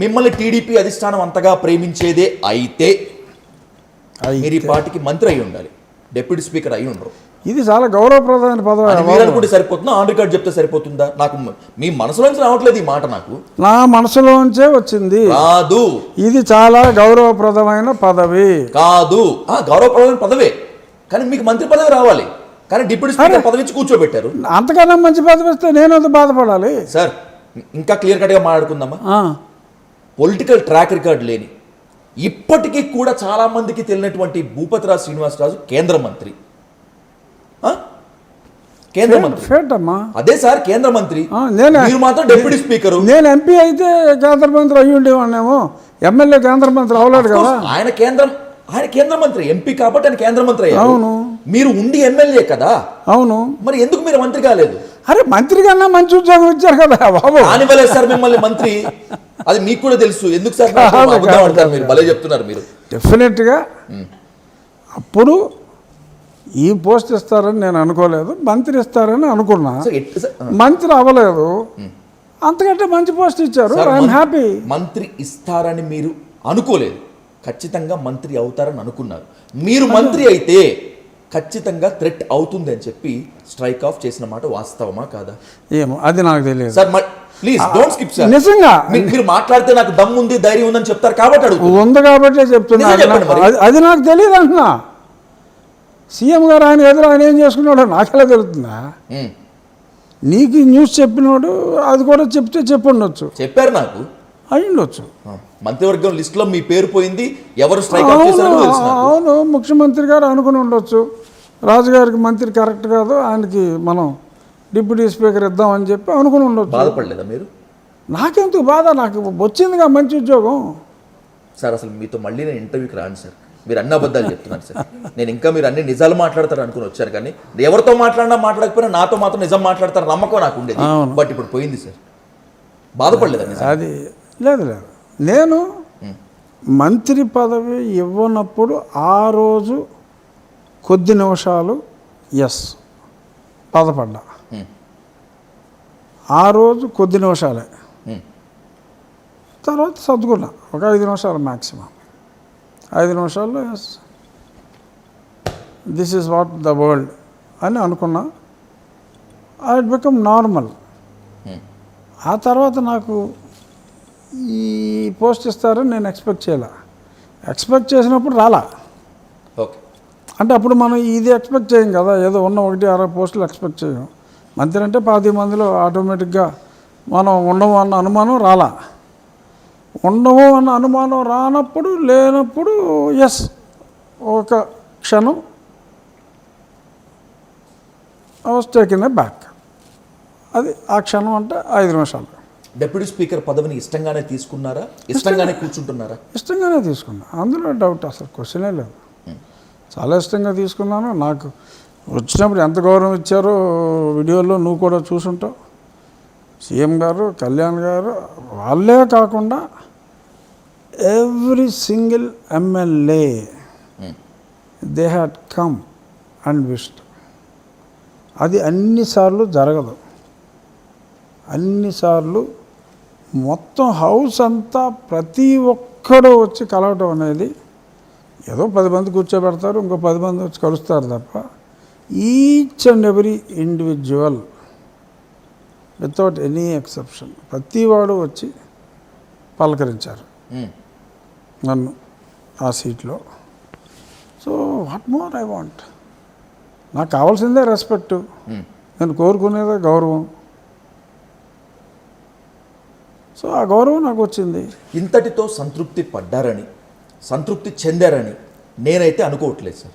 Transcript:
మిమ్మల్ని టీడీపీ అధిష్టానం అంతగా ప్రేమించేదే అయితే మీరు ఈ పార్టీకి మంత్రి అయి ఉండాలి, డిప్యూటీ స్పీకర్ అయి ఉండరు. ఇది చాలా గౌరవప్రదమైన పదవి. మీరు అనుకుంటే సరిపోతుందా, ఆన్ రికార్డ్ చెప్తే సరిపోతుందా? నాకు మీ మనసులోంచి రావట్లేదు ఈ మాట, నాకు నా మనసులోంచే వచ్చింది. కాదు, ఇది చాలా గౌరవప్రదమైన పదవి. కాదు, గౌరవప్రదమైన పదవే, కానీ మీకు మంత్రి పదవి రావాలి. కానీ డిప్యూటీ స్పీకర్ పదవి ఇచ్చి కూర్చోబెట్టారు. అంతకన్నా మంచి పదవి ఇస్తే నేను అంత బాధపడాలి. సార్ ఇంకా క్లియర్ కట్గా మాట్లాడుకుందామా? పొలిటికల్ ట్రాక్ రికార్డ్ లేని, ఇప్పటికీ కూడా చాలా మందికి తెలియనటువంటి భూపతిరాజు శ్రీనివాసరాజు కేంద్ర మంత్రి. కేంద్ర మంత్రి అదే సార్, కేంద్ర మంత్రి. మీరు మాత్రం డిప్యూటీ స్పీకర్. నేను ఎంపీ అయితే కేంద్ర మంత్రి అయ్యి ఉండేవాడినేమో, ఎమ్మెల్యే కేంద్ర మంత్రి అవ్వలేడు కదా. ఆయన కేంద్ర మంత్రి, ఎంపీ కాబట్టి ఆయన కేంద్ర మంత్రి అయ్యారు. అవును, మీరు ఉండి ఎమ్మెల్యే కదా. అవును, మరి ఎందుకు మీరు మంత్రి కాలేదు? అరే మంత్రి కన్నా మంచి ఉద్యోగం ఇచ్చారు కదా బాబు. కానివ్వలేదు సార్ మిమ్మల్ని మంత్రి, అది మీకు కూడా తెలుసు. ఎందుకు సార్ మీరు భలే చెప్తున్నారు. మీరు డెఫినెట్గా అప్పుడు ఈ పోస్ట్ ఇస్తారని నేను అనుకోలేదు, మంత్రి ఇస్తారని అనుకున్నా. మంత్రి అవ్వలేదు, అంతకంటే మంచి పోస్ట్ ఇచ్చారు. I'm happy. మంత్రి ఇస్తారని మీరు అనుకోలేదు, ఖచ్చితంగా మంత్రి అవుతారని అనుకున్నారు. మీరు మంత్రి అయితే ఖచ్చితంగా థ్రెట్ అవుతుంది అని చెప్పి స్ట్రైక్ ఆఫ్ చేసిన మాట వాస్తవమా కాదా? ఏమో అది నాకు తెలియదు sir. Please don't skip sir. నిజంగా మీరు మాట్లాడితే నాకు దమ్ము ఉంది, ధైర్యం ఉందని చెప్తారు కాబట్టి అడుగు. ఉంది కాబట్టి చెప్తున్నా. అది నాకు తెలియదు అంటున్నా. సీఎం గారు ఆయన ఎదురు ఆయన ఏం చేసుకున్నాడో నాకెలా తెలుస్తుందా? నీకు న్యూస్ చెప్పినోడు అది కూడా చెప్తే చెప్పుండొచ్చు. చెప్పారు నాకు, అయ్యుండొచ్చు. మంత్రివర్గం లిస్టులో మీ పేరు పోయింది, ఎవరు స్ట్రైక్ ఆఫ్ చేశారో తెలుసు. అవును, ముఖ్యమంత్రి గారు అనుకుని ఉండొచ్చు రాజుగారికి మంత్రి కరెక్ట్ కాదు, ఆయనకి మనం డిప్యూటీ స్పీకర్ ఇద్దామని చెప్పి అనుకుని ఉండొచ్చు. బాధపడలేదా మీరు? నాకెందుకు బాధ, నాకు వచ్చిందిగా మంచి ఉద్యోగం. సార్ అసలు మీతో మళ్ళీ నేను ఇంటర్వ్యూకి రాను సార్, మీరు అన్ని అబద్ధాలు చెప్తున్నారు సార్. నేను ఇంకా మీరు అన్ని నిజాలు మాట్లాడతారు అనుకుని వచ్చారు, కానీ ఎవరితో మాట్లాడకపోయినా నాతో మాత్రం నిజం మాట్లాడతారు నమ్మకం నాకు ఉండేది. బట్ ఇప్పుడు పోయింది సార్. బాధపడలేదా? అది లేదు. నేను మంత్రి పదవి ఇవ్వనప్పుడు ఆ రోజు కొద్ది నిమిషాలు బాధపడ్డా. ఆ రోజు కొద్ది నిమిషాలే, తర్వాత సర్దుకున్నా. ఒక 5 నిమిషాలు మ్యాక్సిమం, 5 నిమిషాల్లో this is what the world అని అనుకున్నా. I become normal. ఆ తర్వాత నాకు ఈ పోస్ట్ ఇస్తారని నేను ఎక్స్పెక్ట్ చేయలే. ఎక్స్పెక్ట్ చేసినప్పుడు రాలా. ఓకే, అంటే అప్పుడు మనం ఇది ఎక్స్పెక్ట్ చేయం కదా, ఏదో ఉన్న 1-6 పోస్టులు ఎక్స్పెక్ట్ చేయం. మంత్రి అంటే 10 మందిలో ఆటోమేటిక్గా మనం ఉండము అన్న అనుమానం రాలా. ఉండము అన్న అనుమానం రానప్పుడు, లేనప్పుడు ఒక క్షణం I was taken a back. అది ఆ క్షణం అంటే 5 నిమిషాలు. డిప్యూటీ స్పీకర్ పదవిని ఇష్టంగానే తీసుకున్నారా? ఇష్టంగానే కూర్చుంటున్నారా? ఇష్టంగానే తీసుకున్నా, అందులో డౌట్ అసలు క్వశ్చనే లేదు. చాలా ఇష్టంగా తీసుకున్నాను. నాకు వచ్చినప్పుడు ఎంత గౌరవం ఇచ్చారో వీడియోలో నువ్వు కూడా చూసుంటావు. సీఎం గారు, కళ్యాణ్ గారు, వాళ్ళే కాకుండా every single MLA they had come and wished. అది అన్నిసార్లు జరగదు. అన్నిసార్లు మొత్తం హౌస్ అంతా ప్రతి ఒక్కడు వచ్చి కలవటం అనేది, ఏదో 10 మంది కూర్చోబెడతారు, ఇంకో 10 మంది వచ్చి కలుస్తారు తప్ప, each and every individual without any exception ప్రతివాడు వచ్చి పలకరించారు నన్ను ఆ సీట్లో. So what more I want? నాకు కావాల్సిందే రెస్పెక్ట్, నేను కోరుకునేదే గౌరవం. సో ఆ గౌరవం నాకు వచ్చింది. ఇంతటితో సంతృప్తి పడ్డారని, సంతృప్తి చెందారని నేనైతే అనుకోవట్లేదు సార్.